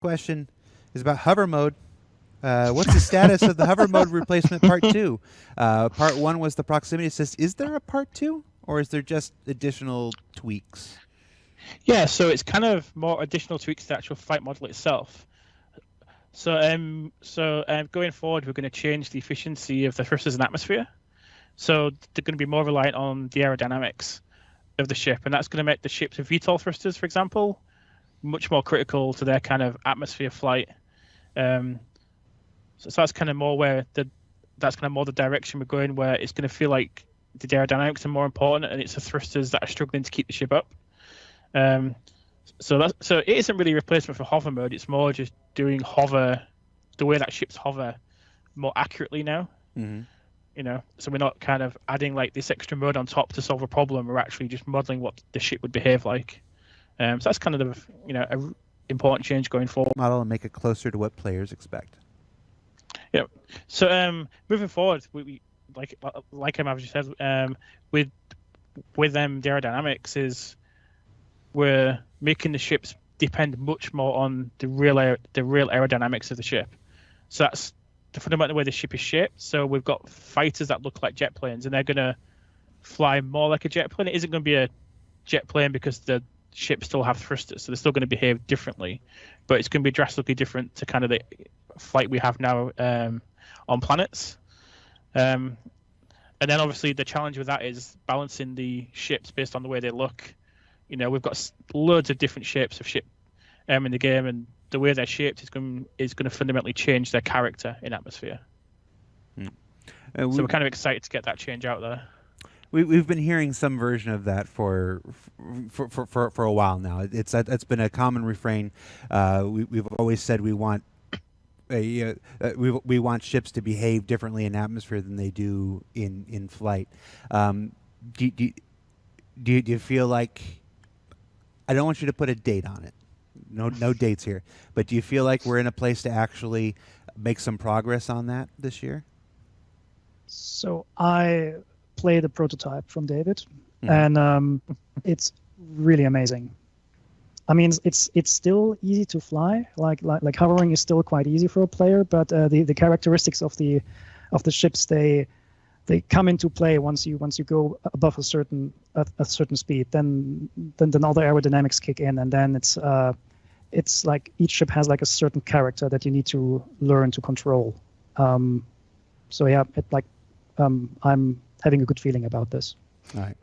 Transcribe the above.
question is about hover mode. What's the status of the hover mode replacement part 2? Part 1 was the proximity assist. Is there a part 2, or is there just additional tweaks? Yeah, so it's kind of more additional tweaks to the actual flight model itself. So going forward, we're going to change the efficiency of the thrusters in atmosphere. So they're going to be more reliant on the aerodynamics of the ship, and that's going to make the ships with VTOL thrusters, for example, much more critical to their kind of atmosphere flight. So that's kind of more where that's kind of more the direction we're going, where it's going to feel like the aerodynamics are more important, and it's the thrusters that are struggling to keep the ship up. So it isn't really a replacement for hover mode. It's more just doing hover, the way that ships hover, more accurately now. Mm-hmm. So we're not kind of adding like this extra mode on top to solve a problem. We're actually just modeling what the ship would behave like. So that's kind of a important change going forward. Model and make it closer to what players expect. Yeah. So moving forward, we like I've just said, with the aerodynamics is we're making the ships depend much more on the real aerodynamics of the ship. So that's the fundamental way the ship is shaped. So we've got fighters that look like jet planes, and they're going to fly more like a jet plane. It isn't going to be a jet plane because the ships still have thrusters, so they're still going to behave differently. But it's going to be drastically different to kind of the flight we have now on planets. And then obviously the challenge with that is balancing the ships based on the way they look. We've got loads of different shapes of ship in the game, and the way they're shaped is going to fundamentally change their character in atmosphere. So we're kind of excited to get that change out there. We've been hearing some version of that for a while now. It's been a common refrain. We've always said we want we want ships to behave differently in atmosphere than they do in flight. Do you feel like, I don't want you to put a date on it. No dates here. But do you feel like we're in a place to actually make some progress on that this year? So I played a prototype from David, and it's really amazing. I mean, it's still easy to fly. Like hovering is still quite easy for a player, but the characteristics of the ships, they come into play once you go above a certain speed. Then all the aerodynamics kick in, and then it's like each ship has like a certain character that you need to learn to control. So yeah, I'm having a good feeling about this. All right.